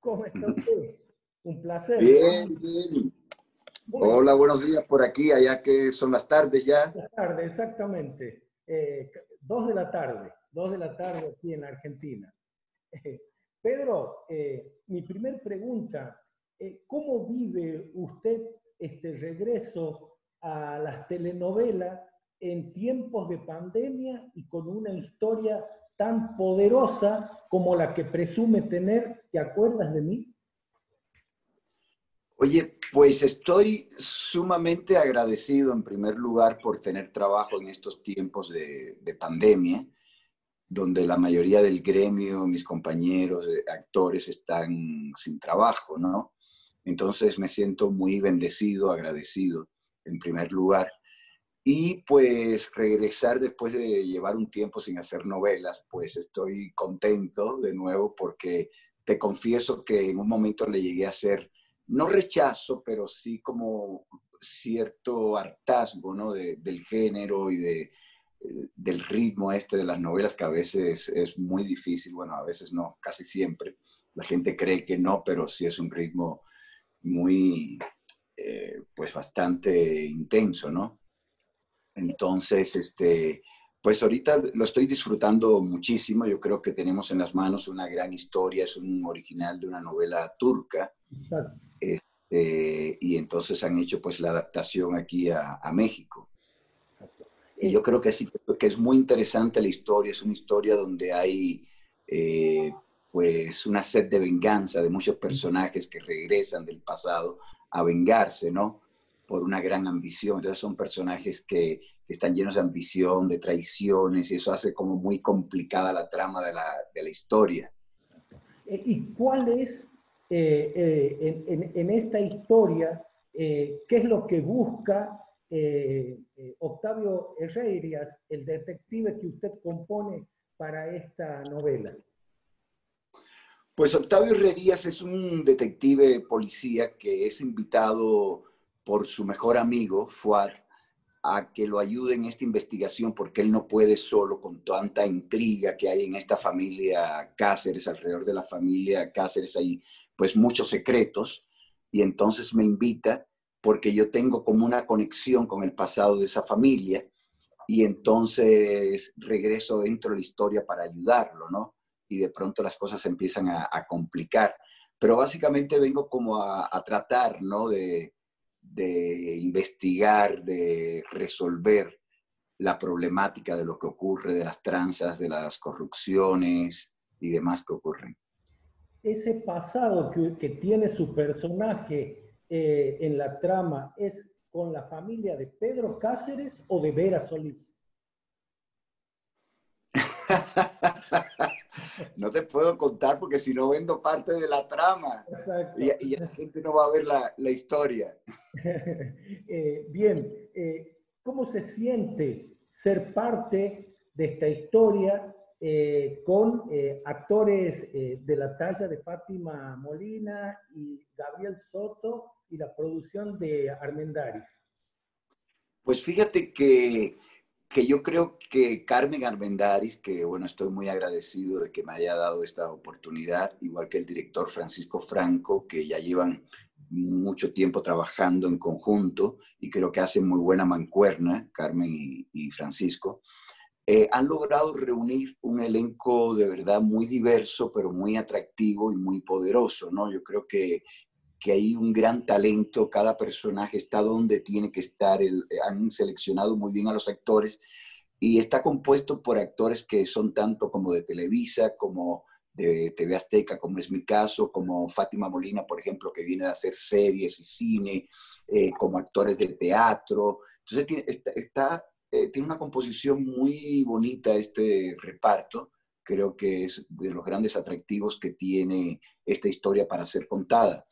¿Cómo está usted? Un placer. Bien, bien. Muy Hola, buenos días por aquí, allá que son las tardes ya. buenas tardes, exactamente. 2 de la tarde, 2 de la tarde aquí en Argentina. Pedro, mi primer pregunta, ¿cómo vive usted este regreso a las telenovelas en tiempos de pandemia y con una historia tan poderosa como la que presume tener? ¿Te acuerdas de mí? Oye, pues estoy sumamente agradecido en primer lugar por tener trabajo en estos tiempos de pandemia, donde la mayoría del gremio, mis compañeros, actores están sin trabajo, ¿no? Entonces me siento muy bendecido, agradecido en primer lugar. Y pues regresar después de llevar un tiempo sin hacer novelas, pues estoy contento de nuevo porque te confieso que en un momento le llegué a hacer, no rechazo, pero sí como cierto hartazgo, ¿no? Del género y del ritmo este de las novelas que a veces es muy difícil, bueno, a veces no, casi siempre. La gente cree que no, pero sí es un ritmo muy, pues bastante intenso, ¿no? Entonces, pues ahorita lo estoy disfrutando muchísimo. Yo creo que tenemos en las manos una gran historia, es un original de una novela turca, Exacto. y entonces han hecho pues la adaptación aquí a México. Y Eh, yo creo que sí, que es muy interesante la historia, es una historia donde hay eh, pues una sed de venganza de muchos personajes que regresan del pasado a vengarse, ¿no? Por una gran ambición. Entonces son personajes que están llenos de ambición, de traiciones, y eso hace como muy complicada la trama de la historia. ¿Y cuál es, en esta historia, qué es lo que busca Octavio Herrerias, el detective que usted compone para esta novela? Pues Octavio Herrerías es un detective policía que es invitado por su mejor amigo, Fuad, a que lo ayude en esta investigación porque él no puede solo con tanta intriga que hay en esta familia Cáceres, alrededor de la familia Cáceres hay pues muchos secretos, y entonces me invita porque yo tengo como una conexión con el pasado de esa familia, y entonces regreso dentro de la historia para ayudarlo, ¿no? Y de pronto las cosas se empiezan a complicar. Pero básicamente vengo como a tratar, ¿no? De investigar, de resolver la problemática de lo que ocurre, de las tranzas, de las corrupciones y demás que ocurren. Ese pasado que tiene su personaje en la trama, ¿es con la familia de Pedro Cáceres o de Vera Solís? No te puedo contar porque si no vendo parte de la trama Exacto. y la gente no va a ver la historia. Bien, ¿cómo se siente ser parte de esta historia con actores de la talla de Fátima Molina y Gabriel Soto y la producción de Armendáriz? Pues fíjate que yo creo que Carmen Armendáriz, que bueno, estoy muy agradecido de que me haya dado esta oportunidad, igual que el director Francisco Franco, que ya llevan mucho tiempo trabajando en conjunto y creo que hacen muy buena mancuerna, Carmen y Francisco, han logrado reunir un elenco de verdad muy diverso, pero muy atractivo y muy poderoso, ¿no? Yo creo que hay un gran talento, cada personaje está donde tiene que estar, han seleccionado muy bien a los actores y está compuesto por actores que son tanto como de Televisa, como de TV Azteca, como es mi caso, como Fátima Molina, por ejemplo, que viene de hacer series y cine, como actores de teatro. Entonces tiene una composición muy bonita este reparto. Creo que es de los grandes atractivos que tiene esta historia para ser contada.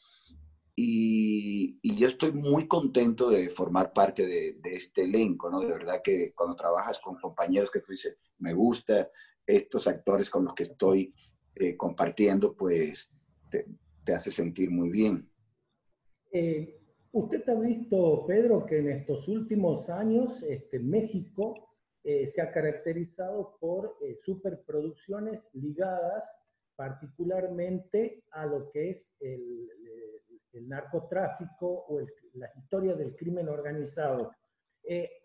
Y yo estoy muy contento de formar parte de este elenco, ¿no? De verdad que cuando trabajas con compañeros que tú dices, me gusta estos actores con los que estoy compartiendo, pues te, te hace sentir muy bien. Eh, Usted ha visto, Pedro, que en estos últimos años México se ha caracterizado por superproducciones ligadas particularmente a lo que es el narcotráfico o la historia del crimen organizado.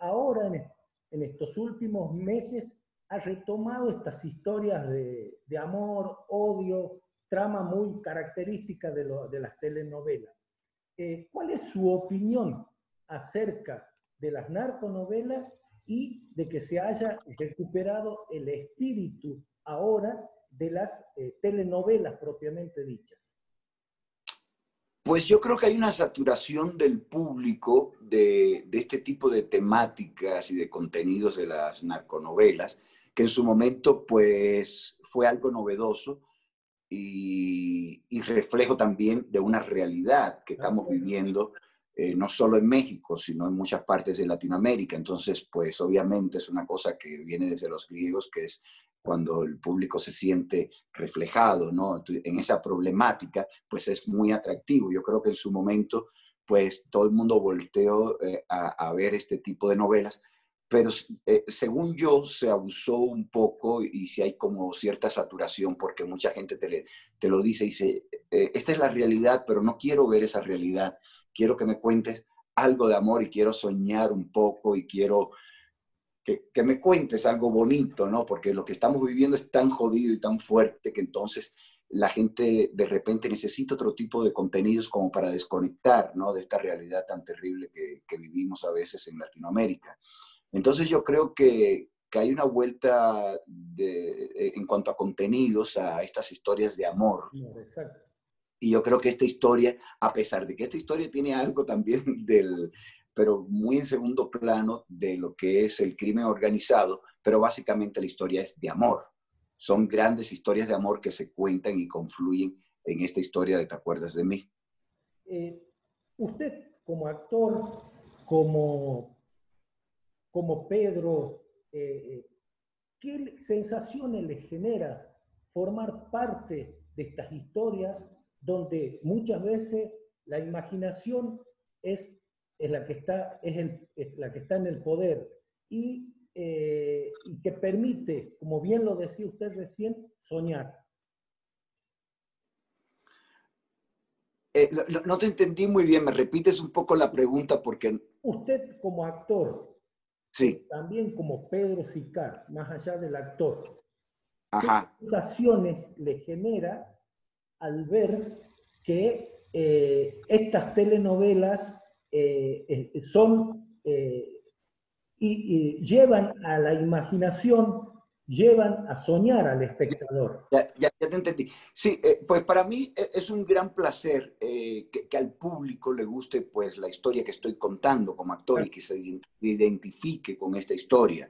Ahora, en estos últimos meses, ha retomado estas historias de amor, odio, trama muy característica de las telenovelas. ¿Cuál es su opinión acerca de las narconovelas y de que se haya recuperado el espíritu ahora de las telenovelas propiamente dichas? Pues yo creo que hay una saturación del público de este tipo de temáticas y de contenidos de las narconovelas, que en su momento pues fue algo novedoso y reflejo también de una realidad que estamos viviendo, no solo en México, sino en muchas partes de Latinoamérica. Entonces, pues obviamente es una cosa que viene desde los griegos, que es cuando el público se siente reflejado, ¿no? En esa problemática, pues es muy atractivo. Yo creo que en su momento, pues todo el mundo volteó a ver este tipo de novelas, pero según yo se abusó un poco y si hay como cierta saturación porque mucha gente te lo dice y dice, esta es la realidad, pero no quiero ver esa realidad, quiero que me cuentes algo de amor y quiero soñar un poco y quiero que me cuentes algo bonito, ¿no? Porque lo que estamos viviendo es tan jodido y tan fuerte que entonces la gente de repente necesita otro tipo de contenidos como para desconectar, ¿no? De esta realidad tan terrible que vivimos a veces en Latinoamérica. Entonces yo creo que hay una vuelta en cuanto a contenidos a estas historias de amor. Exacto. Y yo creo que esta historia, a pesar de que esta historia tiene algo también pero muy en segundo plano de lo que es el crimen organizado, pero básicamente la historia es de amor. Son grandes historias de amor que se cuentan y confluyen en esta historia de Te acuerdas de mí. Usted como actor, como, como Pedro, ¿qué sensaciones le genera formar parte de estas historias donde muchas veces la imaginación es la que está, es la que está en el poder y que permite, como bien lo decía usted recién, soñar? No te entendí muy bien, me repites un poco la pregunta porque Usted como actor, pero sí, también como Pedro Sicar, más allá del actor, ¿qué ajá. sensaciones le genera al ver que estas telenovelas son y llevan a la imaginación, llevan a soñar al espectador? Ya te entendí. Sí, pues para mí es un gran placer que al público le guste pues la historia que estoy contando como actor y que se identifique con esta historia.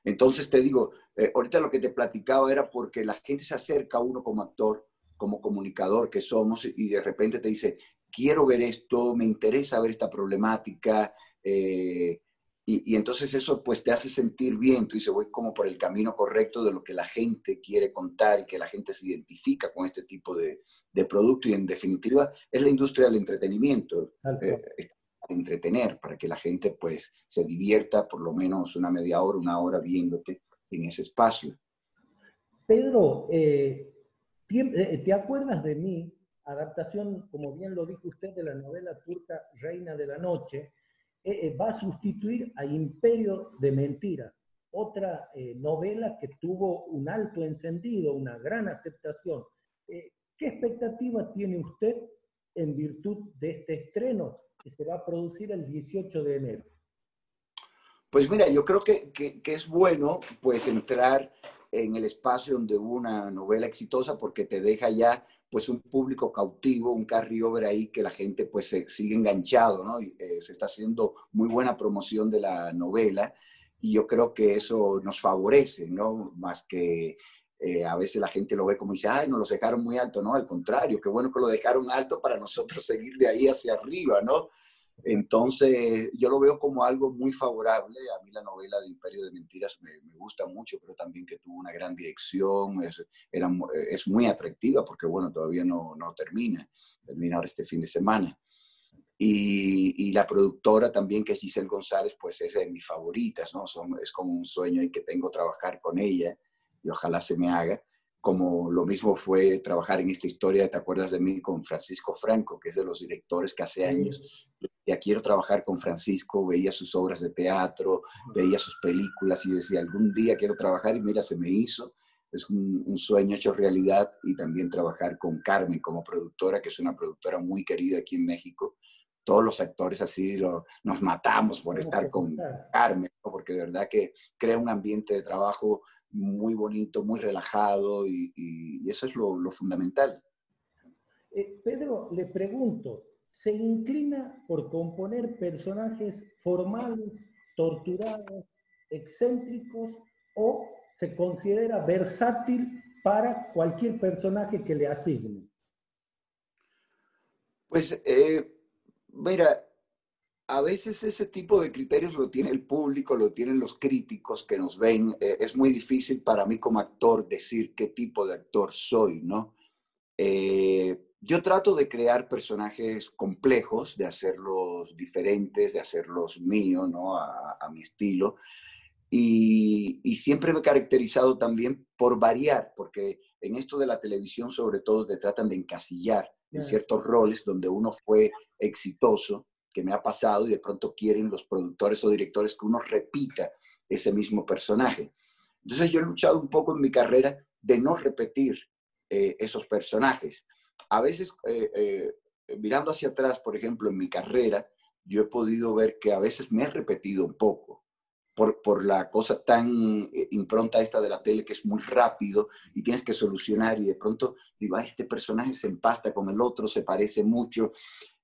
Entonces te digo, ahorita lo que te platicaba era porque la gente se acerca a uno como actor, como comunicador que somos y de repente te dice, quiero ver esto, me interesa ver esta problemática. Y entonces eso pues te hace sentir bien, tú dices, voy como por el camino correcto de lo que la gente quiere contar y que la gente se identifica con este tipo de producto y en definitiva es la industria del entretenimiento, entretener para que la gente pues se divierta por lo menos una media hora, una hora viéndote en ese espacio. Pedro, ¿te acuerdas de mí? Adaptación, como bien lo dijo usted, de la novela turca Reina de la Noche, va a sustituir a Imperio de Mentiras, otra novela que tuvo un alto encendido, una gran aceptación. ¿Qué expectativa tiene usted en virtud de este estreno que se va a producir el 18 de enero? Pues mira, yo creo que es bueno pues entrar en el espacio donde hubo una novela exitosa porque te deja ya pues un público cautivo, un carryover ahí que la gente pues se sigue enganchado, ¿no? Y, se está haciendo muy buena promoción de la novela y yo creo que eso nos favorece, ¿no? Más que a veces la gente lo ve como dice, ay, nos los dejaron muy alto, ¿no? Al contrario, qué bueno que lo dejaron alto para nosotros seguir de ahí hacia arriba, ¿no? Entonces, yo lo veo como algo muy favorable. A mí la novela de Imperio de Mentiras me gusta mucho, pero también que tuvo una gran dirección, es muy atractiva porque, bueno, todavía no termina ahora este fin de semana. Y la productora también, que es Giselle González, pues es de mis favoritas, ¿no? Es como un sueño ahí que tengo trabajar con ella y ojalá se me haga como lo mismo fue trabajar en esta historia, ¿te acuerdas de mí? Con Francisco Franco, que es de los directores que hace años ya quiero trabajar con Francisco, veía sus obras de teatro, veía sus películas y yo decía, algún día quiero trabajar y mira, se me hizo. Es un sueño hecho realidad y también trabajar con Carmen como productora, que es una productora muy querida aquí en México. Todos los actores así nos matamos por estar con Carmen, ¿no? Porque de verdad que crea un ambiente de trabajo muy bonito, muy relajado y eso es lo fundamental. Pedro, le pregunto, ¿se inclina por componer personajes formales, torturados, excéntricos o se considera versátil para cualquier personaje que le asigne? Pues mira, a veces ese tipo de criterios lo tiene el público, lo tienen los críticos que nos ven. Es muy difícil para mí como actor decir qué tipo de actor soy, ¿no? Yo trato de crear personajes complejos, de hacerlos diferentes, de hacerlos míos, ¿no? A mi estilo. Y siempre me he caracterizado también por variar, porque en esto de la televisión sobre todo te tratan de encasillar en ciertos roles donde uno fue exitoso, que me ha pasado, y de pronto quieren los productores o directores que uno repita ese mismo personaje. Entonces yo he luchado un poco en mi carrera de no repetir esos personajes. A veces, mirando hacia atrás, por ejemplo, en mi carrera, yo he podido ver que a veces me he repetido un poco por la cosa tan impronta esta de la tele que es muy rápido y tienes que solucionar y de pronto digo, ah, este personaje se empasta con el otro, se parece mucho.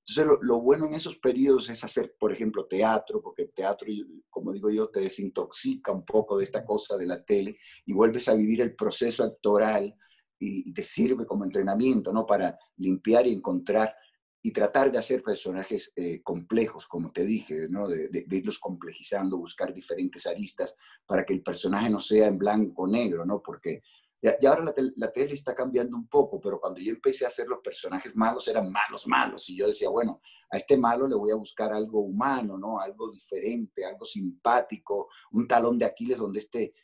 Entonces lo bueno en esos periodos es hacer, por ejemplo, teatro, porque el teatro, como digo yo, te desintoxica un poco de esta cosa de la tele y vuelves a vivir el proceso actoral y te sirve como entrenamiento, ¿no? Para limpiar y encontrar y tratar de hacer personajes complejos, como te dije, ¿no? De irlos complejizando, buscar diferentes aristas para que el personaje no sea en blanco o negro, ¿no? Porque ya ahora la tele está cambiando un poco, pero cuando yo empecé a hacer los personajes malos, eran malos, malos. Y yo decía, bueno, a este malo le voy a buscar algo humano, ¿no? Algo diferente, algo simpático, un talón de Aquiles donde este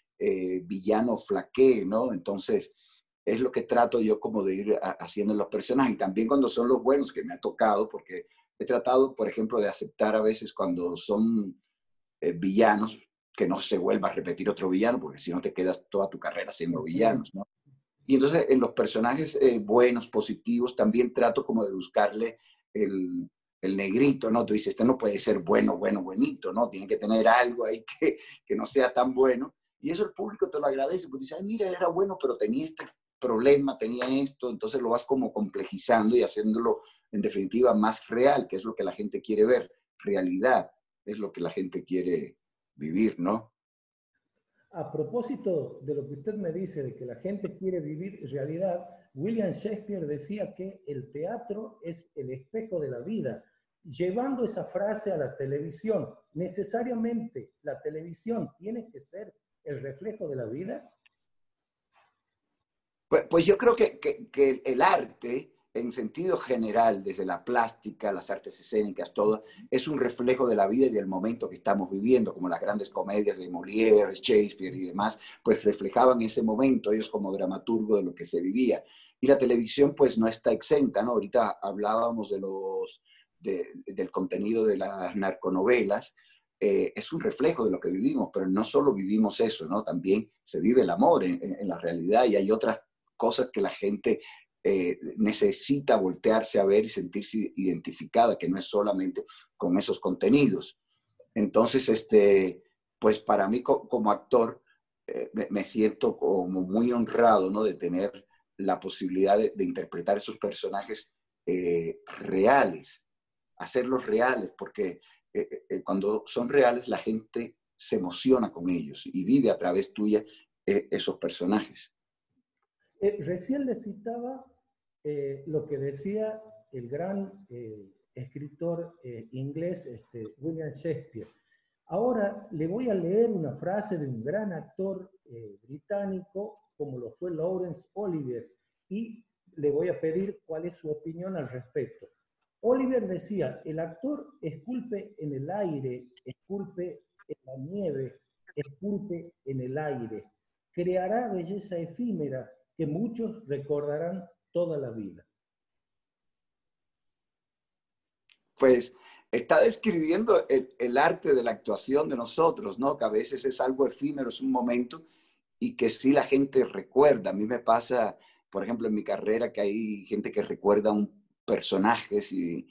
villano flaquee, ¿no? Entonces, es lo que trato yo como de ir haciendo en los personajes. Y también cuando son los buenos, que me ha tocado, porque he tratado, por ejemplo, de aceptar a veces cuando son villanos, que no se vuelva a repetir otro villano, porque si no te quedas toda tu carrera siendo villanos, ¿no? Y entonces en los personajes buenos, positivos, también trato como de buscarle el negrito, ¿no? Tú dices, este no puede ser bueno, bueno, buenito, ¿no? Tiene que tener algo ahí que no sea tan bueno. Y eso el público te lo agradece, porque dice, ay, mira, era bueno, pero tenía este problema, tenía esto, entonces lo vas como complejizando y haciéndolo en definitiva más real, que es lo que la gente quiere ver, realidad, es lo que la gente quiere vivir, ¿no? A propósito de lo que usted me dice, de que la gente quiere vivir realidad, William Shakespeare decía que el teatro es el espejo de la vida. Llevando esa frase a la televisión, ¿necesariamente la televisión tiene que ser el reflejo de la vida? Pues yo creo que el arte, en sentido general, desde la plástica, las artes escénicas, todo, es un reflejo de la vida y del momento que estamos viviendo, como las grandes comedias de Molière, Shakespeare y demás, pues reflejaban ese momento, ellos como dramaturgo de lo que se vivía. Y la televisión pues no está exenta, ¿no? Ahorita hablábamos del contenido de las narconovelas, es un reflejo de lo que vivimos, pero no solo vivimos eso, ¿no? También se vive el amor en la realidad y hay otras cosas que la gente necesita voltearse a ver y sentirse identificada, que no es solamente con esos contenidos. Entonces, pues para mí como actor, me siento como muy honrado, ¿no? De tener la posibilidad de interpretar esos personajes reales, hacerlos reales, porque cuando son reales la gente se emociona con ellos y vive a través tuya esos personajes. Recién le citaba lo que decía el gran escritor inglés William Shakespeare. Ahora le voy a leer una frase de un gran actor británico como lo fue Laurence Olivier y le voy a pedir cuál es su opinión al respecto. Oliver decía, el actor esculpe en el aire, esculpe en la nieve, esculpe en el aire, creará belleza efímera que muchos recordarán toda la vida? Pues está describiendo el arte de la actuación de nosotros, ¿no? Que a veces es algo efímero, es un momento y que sí la gente recuerda. A mí me pasa, por ejemplo, en mi carrera que hay gente que recuerda un personaje y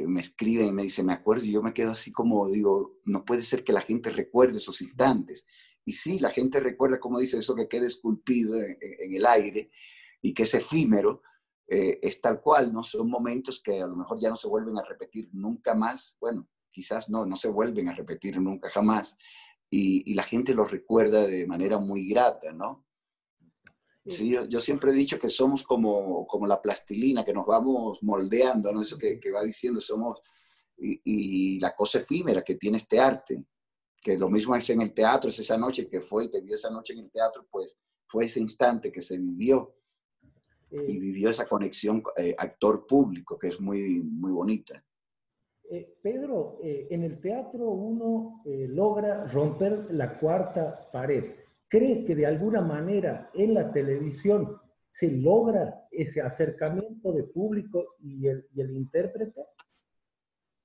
me escriben y me dicen, me acuerdo, y yo me quedo así como digo, no puede ser que la gente recuerde esos instantes. Y sí, la gente recuerda, como dice, eso que queda esculpido en el aire y que es efímero, es tal cual, ¿no? Son momentos que a lo mejor ya no se vuelven a repetir nunca más. Bueno, quizás no se vuelven a repetir nunca jamás. Y la gente los recuerda de manera muy grata, ¿no? Sí, yo siempre he dicho que somos como la plastilina, que nos vamos moldeando, ¿no? Eso que va diciendo, somos, y la cosa efímera que tiene este arte, que lo mismo es en el teatro, es esa noche que fue y te vio esa noche en el teatro, pues fue ese instante que se vivió y vivió esa conexión actor-público, que es muy, muy bonita. Pedro, en el teatro uno logra romper la cuarta pared. ¿Crees que de alguna manera en la televisión se logra ese acercamiento de público y el intérprete?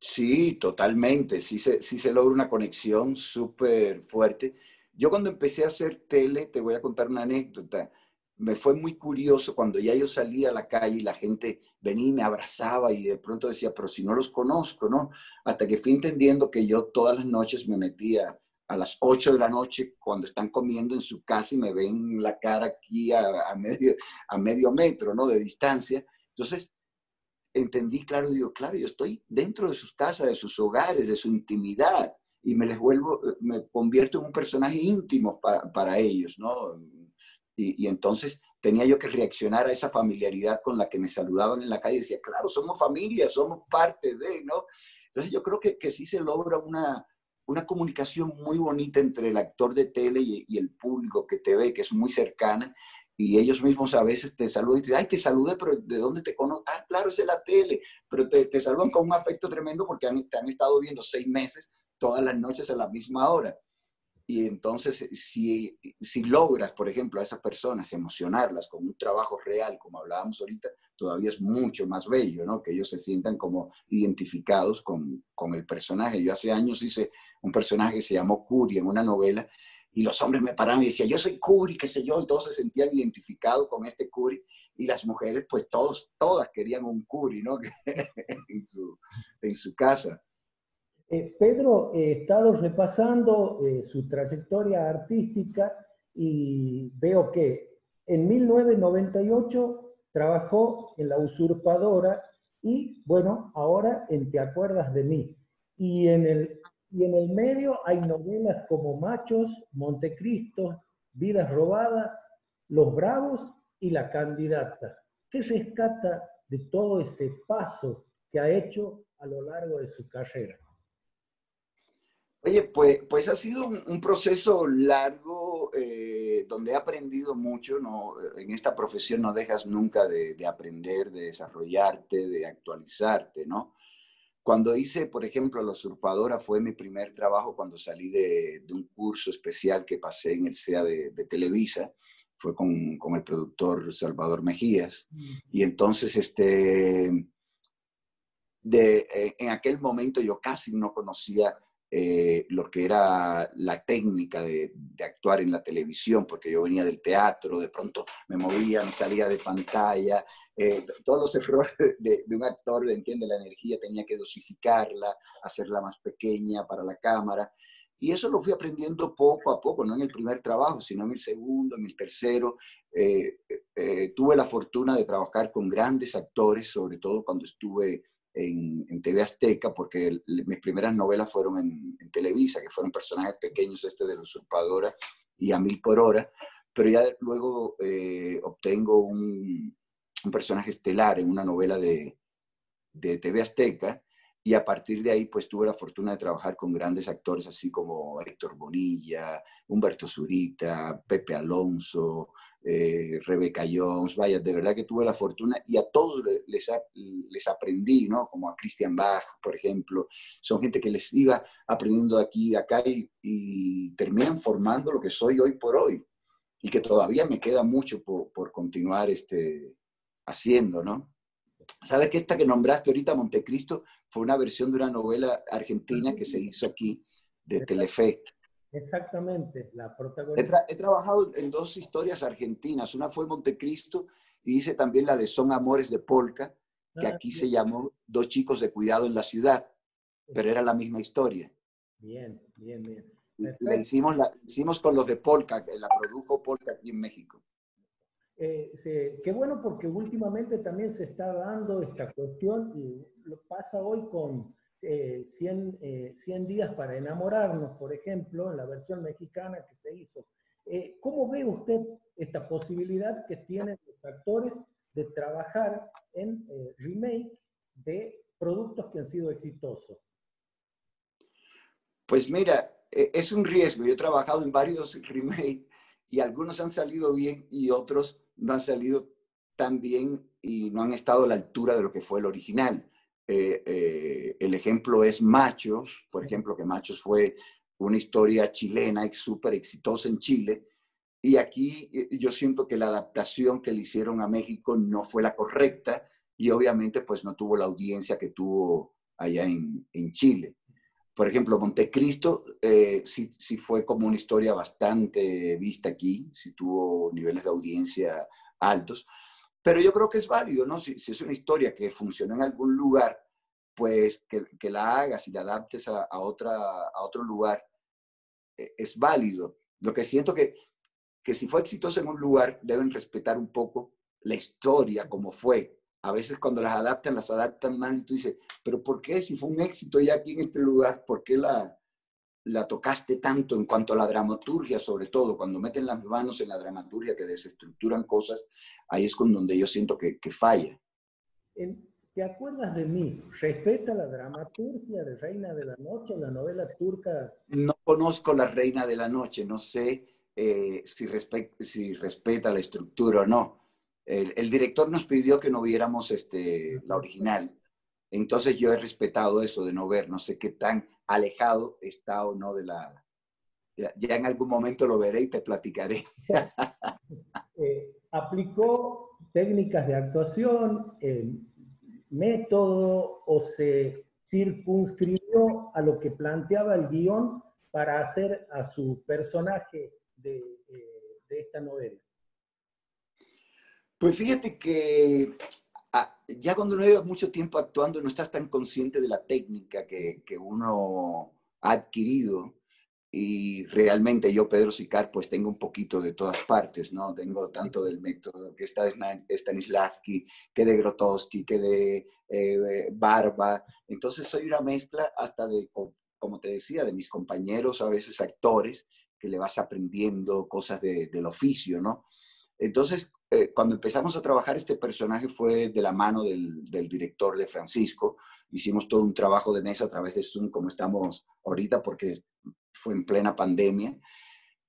Sí, totalmente. Sí se logra una conexión súper fuerte. Yo cuando empecé a hacer tele, te voy a contar una anécdota. Me fue muy curioso cuando ya yo salía a la calle y la gente venía y me abrazaba y de pronto decía, pero si no los conozco, ¿no? Hasta que fui entendiendo que yo todas las noches me metía a las 8 de la noche cuando están comiendo en su casa y me ven la cara aquí a medio metro, ¿no? De distancia. Entonces, entendí, claro, digo, claro, yo estoy dentro de sus casas, de sus hogares, de su intimidad, y me convierto en un personaje íntimo para ellos, ¿no? Y entonces tenía yo que reaccionar a esa familiaridad con la que me saludaban en la calle y decía, claro, somos familia, somos parte de, ¿no? Entonces yo creo que sí se logra una comunicación muy bonita entre el actor de tele y el público que te ve, que es muy cercana, y ellos mismos a veces te saludan y te dicen, ay, te saludé, pero ¿de dónde te conozco? Ah, claro, es de la tele, pero te saludan con un afecto tremendo porque te han estado viendo 6 meses todas las noches a la misma hora. Y entonces, si logras, por ejemplo, a esas personas emocionarlas con un trabajo real, como hablábamos ahorita, todavía es mucho más bello, ¿no? Que ellos se sientan como identificados con el personaje. Yo hace años hice un personaje que se llamó Curi en una novela y los hombres me paraban y decían, yo soy Curi, qué sé yo, y todos se sentían identificados con este Curi. Y las mujeres, pues todas querían un Curi, ¿no? en su casa. Pedro, he estado repasando su trayectoria artística y veo que en 1998 trabajó en La Usurpadora y, bueno, ahora en Te acuerdas de mí. Y en el medio hay novelas como Machos, Montecristo, Vidas robadas, Los Bravos y La Candidata. ¿Qué rescata de todo ese paso que ha hecho a lo largo de su carrera? Oye, pues ha sido un proceso largo donde he aprendido mucho, ¿no? En esta profesión no dejas nunca de aprender, de desarrollarte, de actualizarte, ¿no? Cuando hice, por ejemplo, La Usurpadora fue mi primer trabajo cuando salí de un curso especial que pasé en el CEA de Televisa, fue con el productor Salvador Mejías, y entonces en aquel momento yo casi no conocía lo que era la técnica de actuar en la televisión, porque yo venía del teatro, de pronto me movía, me salía de pantalla, todos los errores de un actor, entiende, la energía tenía que dosificarla, hacerla más pequeña para la cámara. Y eso lo fui aprendiendo poco a poco, no en el primer trabajo, sino en el segundo, en el tercero. Tuve la fortuna de trabajar con grandes actores, sobre todo cuando estuve en TV Azteca, porque mis primeras novelas fueron en Televisa, que fueron personajes pequeños, de La Usurpadora y A Mil por Hora, pero ya luego obtengo un personaje estelar en una novela de TV Azteca, y a partir de ahí pues tuve la fortuna de trabajar con grandes actores así como Héctor Bonilla, Humberto Zurita, Pepe Alonso, Rebeca Jones, vaya, de verdad que tuve la fortuna y a todos les aprendí, ¿no? Como a Christian Bach, por ejemplo, son gente que les iba aprendiendo de aquí y de acá y terminan formando lo que soy hoy por hoy. y que todavía me queda mucho por continuar haciendo, ¿no? ¿Sabes que esta que nombraste ahorita, Montecristo, fue una versión de una novela argentina que se hizo aquí, de Telefe? Exactamente, la protagonista. He trabajado en dos historias argentinas. Una fue Montecristo y hice también la de Son Amores de Polka, que Ah, aquí se bien, llamó Dos chicos de cuidado en la ciudad, pero era la misma historia. bien, bien, bien. Le Perfecto. hicimos, hicimos con los de Polka, que la produjo Polka aquí en México. Qué bueno porque últimamente también se está dando esta cuestión y lo pasa hoy con 100 días para enamorarnos, por ejemplo, en la versión mexicana que se hizo. ¿Cómo ve usted esta posibilidad que tienen los actores de trabajar en remake de productos que han sido exitosos? Pues mira, es un riesgo. Yo he trabajado en varios remakes y algunos han salido bien y otros no han salido tan bien y no han estado a la altura de lo que fue el original. El ejemplo es Machos, por ejemplo, que Machos fue una historia chilena súper exitosa en Chile. Y aquí yo siento que la adaptación que le hicieron a México no fue la correcta y obviamente pues no tuvo la audiencia que tuvo allá en Chile. Por ejemplo, Montecristo sí fue como una historia bastante vista aquí, sí tuvo niveles de audiencia altos, pero yo creo que es válido, ¿no? Si es una historia que funcionó en algún lugar, pues que la hagas y la adaptes a otro lugar, es válido. Lo que siento que si fue exitoso en un lugar, deben respetar un poco la historia como fue. A veces cuando las adaptan mal y tú dices, pero ¿por qué si fue un éxito ya aquí en este lugar? ¿Por qué la tocaste tanto en cuanto a la dramaturgia, sobre todo? Cuando meten las manos en la dramaturgia, que desestructuran cosas, ahí es con donde yo siento que falla. ¿Te acuerdas de mí? ¿Respeta la dramaturgia de Reina de la Noche, la novela turca? No conozco La Reina de la Noche, no sé si respeta la estructura o no. El director nos pidió que no viéramos la original, entonces yo he respetado eso de no ver, no sé qué tan alejado está o no de la... Ya en algún momento lo veré y te platicaré. ¿Aplicó técnicas de actuación, método o se circunscribió a lo que planteaba el guión para hacer a su personaje de esta novela? Pues fíjate que ya cuando uno lleva mucho tiempo actuando no estás tan consciente de la técnica que uno ha adquirido. Y realmente yo, Pedro Sicar, pues tengo un poquito de todas partes, ¿no? Tengo tanto del método que está de Stanislavski, que de Grotowski, que de Barba. Entonces soy una mezcla hasta de, como te decía, de mis compañeros, a veces actores, que le vas aprendiendo cosas del oficio, ¿no? Entonces, cuando empezamos a trabajar este personaje fue de la mano del director de Francisco. Hicimos todo un trabajo de mesa a través de Zoom, como estamos ahorita, porque fue en plena pandemia.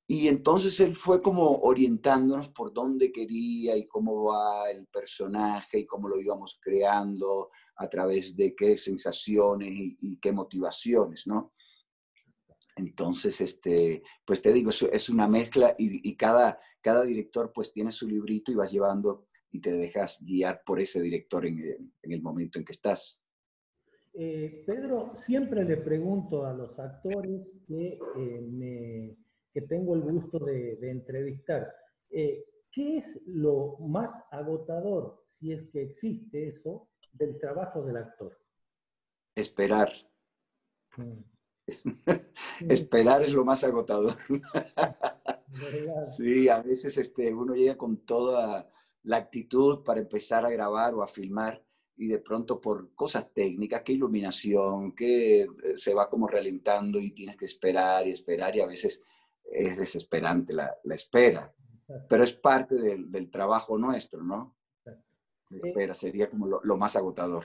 Y entonces él fue como orientándonos por dónde quería y cómo va el personaje y cómo lo íbamos creando, a través de qué sensaciones y qué motivaciones, ¿no? Entonces, pues te digo, es una mezcla y cada director pues tiene su librito y vas llevando y te dejas guiar por ese director en el momento en que estás. Pedro, siempre le pregunto a los actores que tengo el gusto de entrevistar, ¿qué es lo más agotador, si es que existe eso, del trabajo del actor? Esperar. Mm. Es- Sí, esperar es lo más agotador. ¿verdad? Sí, a veces uno llega con toda la actitud para empezar a grabar o a filmar y de pronto por cosas técnicas, que iluminación, que se va como ralentando y tienes que esperar y a veces es desesperante la espera, Exacto, pero es parte del trabajo nuestro, ¿no? exacto. La Eh, espera sería como lo más agotador.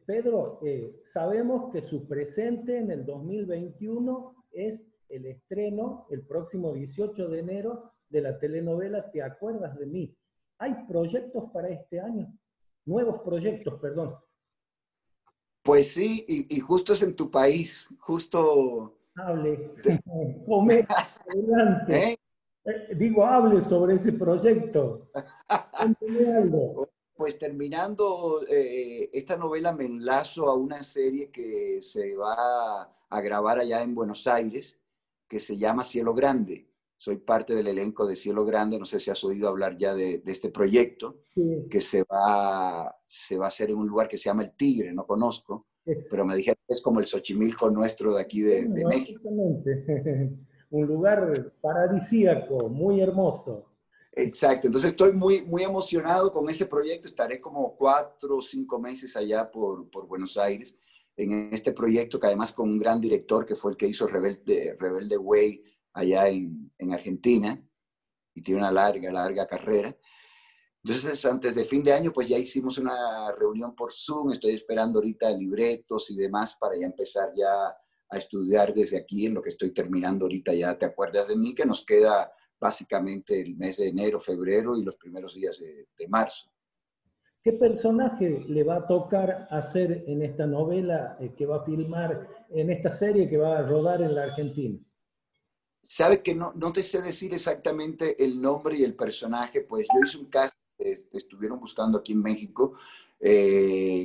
Pedro, sabemos que su presente en el 2021 es el estreno, el próximo 18 de enero, de la telenovela ¿Te acuerdas de mí? ¿Hay proyectos para este año? Nuevos proyectos, perdón. Pues sí, y justo es en tu país, justo... Hable, come, adelante. ¿eh? Digo, hable sobre ese proyecto. Cuénteme algo. Pues terminando esta novela me enlazo a una serie que se va a grabar allá en Buenos Aires, que se llama Cielo Grande. Soy parte del elenco de Cielo Grande, no sé si has oído hablar ya de este proyecto, Sí, que se va a hacer en un lugar que se llama El Tigre, no conozco, es, pero me dijeron que es como el Xochimilco nuestro de aquí de bueno, México. exactamente. Un lugar paradisíaco, muy hermoso. Exacto, entonces estoy muy, muy emocionado con ese proyecto. Estaré como 4 o 5 meses allá por Buenos Aires en este proyecto que además con un gran director que fue el que hizo Rebelde Way allá en Argentina y tiene una larga, larga carrera. Entonces antes de fin de año pues ya hicimos una reunión por Zoom, estoy esperando ahorita libretos y demás para ya empezar ya a estudiar desde aquí en lo que estoy terminando ahorita ya. ¿Te acuerdas de mí? Que nos queda básicamente el mes de enero, febrero y los primeros días de marzo. ¿Qué personaje le va a tocar hacer en esta novela que va a filmar, en esta serie que va a rodar en la Argentina? Sabe que no te sé decir exactamente el nombre y el personaje, pues yo hice un cast, estuvieron buscando aquí en México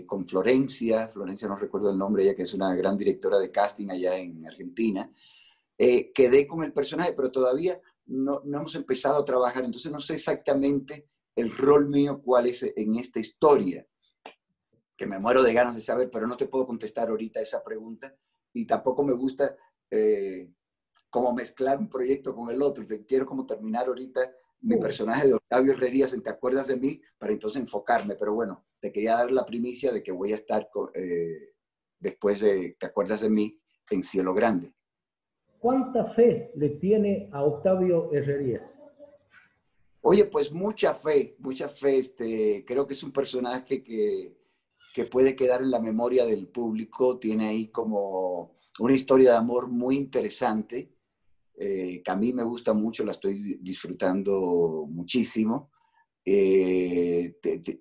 con Florencia no recuerdo el nombre, ella que es una gran directora de casting allá en Argentina. Quedé con el personaje, pero todavía no hemos empezado a trabajar, entonces no sé exactamente el rol mío cuál es en esta historia, que me muero de ganas de saber, pero no te puedo contestar ahorita esa pregunta y tampoco me gusta como mezclar un proyecto con el otro. Quiero como terminar ahorita mi Uh, personaje de Octavio Herrerías en ¿Te acuerdas de mí? Para entonces enfocarme, pero bueno, te quería dar la primicia de que voy a estar después de ¿Te acuerdas de mí? En Cielo Grande. ¿Cuánta fe le tiene a Octavio Herrerías? Oye, pues mucha fe. Creo que es un personaje que puede quedar en la memoria del público. Tiene ahí como una historia de amor muy interesante, que a mí me gusta mucho, la estoy disfrutando muchísimo.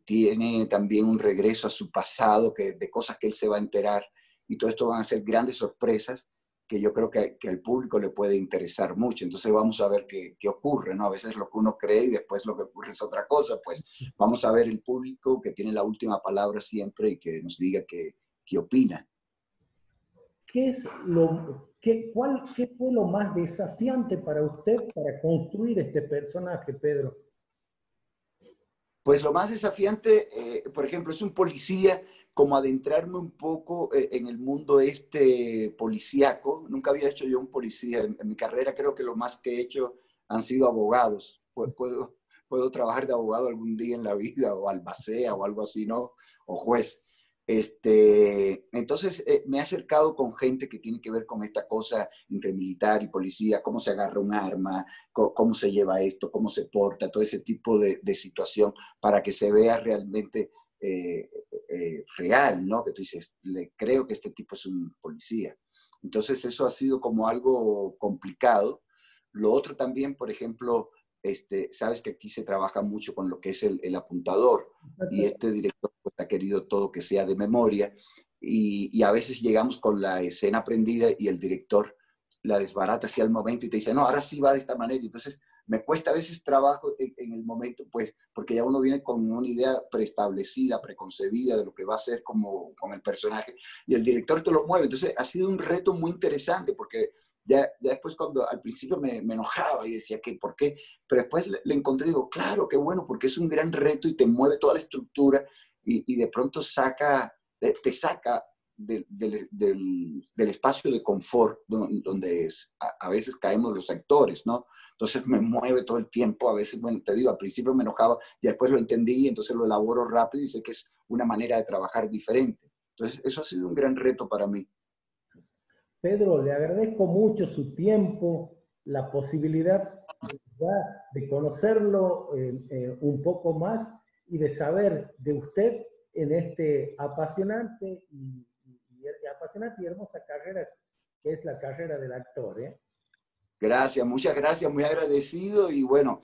Tiene también un regreso a su pasado, de cosas que él se va a enterar, y todo esto van a ser grandes sorpresas que yo creo que al público le puede interesar mucho. Entonces vamos a ver qué ocurre, ¿no? A veces lo que uno cree y después lo que ocurre es otra cosa. Pues vamos a ver el público que tiene la última palabra siempre y que nos diga qué opina. ¿Qué es qué fue lo más desafiante para usted para construir este personaje, Pedro? Pues lo más desafiante, por ejemplo, es un policía, como adentrarme un poco en el mundo policíaco. Nunca había hecho yo un policía. En mi carrera creo que lo más que he hecho han sido abogados. Puedo trabajar de abogado algún día en la vida, o albacea o algo así, ¿no? O juez. Entonces, me he acercado con gente que tiene que ver con esta cosa entre militar y policía, cómo se agarra un arma, cómo se lleva esto, cómo se porta, todo ese tipo de situación para que se vea realmente real, ¿no? Que tú dices, le creo que este tipo es un policía. Entonces eso ha sido como algo complicado. Lo otro también, por ejemplo, sabes que aquí se trabaja mucho con lo que es el apuntador y este director pues, ha querido todo que sea de memoria y a veces llegamos con la escena aprendida y el director la desbarata hacia el momento y te dice, no, ahora sí va de esta manera. Entonces me cuesta a veces trabajo en el momento, pues, porque ya uno viene con una idea preestablecida, preconcebida de lo que va a ser como con el personaje, y el director te lo mueve. Entonces ha sido un reto muy interesante, porque ya después cuando al principio me enojaba y decía que por qué, pero después le encontré y digo, claro, qué bueno, porque es un gran reto y te mueve toda la estructura y de pronto te saca del espacio de confort donde a veces caemos los actores, ¿no? Entonces me mueve todo el tiempo, a veces, bueno, te digo, al principio me enojaba y después lo entendí, entonces lo elaboro rápido y sé que es una manera de trabajar diferente. Entonces eso ha sido un gran reto para mí. Pedro, le agradezco mucho su tiempo, la posibilidad de conocerlo un poco más y de saber de usted en este apasionante y hermosa carrera que es la carrera del actor. ¿Eh? Gracias, muchas gracias, muy agradecido y bueno,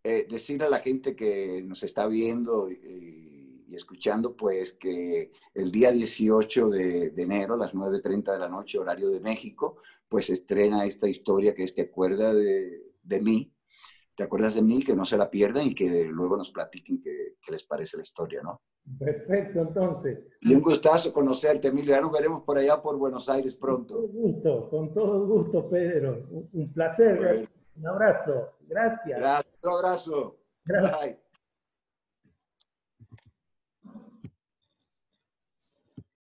decirle a la gente que nos está viendo y escuchando, pues que el día 18 de enero a las 9:30 de la noche, horario de México, pues estrena esta historia que es Te acuerdas de mí, ¿te acuerdas de mí? Que no se la pierdan y que luego nos platiquen qué les parece la historia, ¿no? Perfecto, entonces. Y un gustazo conocerte, Emilio. Ya nos veremos por allá por Buenos Aires pronto. Con todo gusto, Pedro. Un placer. Bueno, Un abrazo. Gracias. gracias. Un abrazo. Gracias. Bye.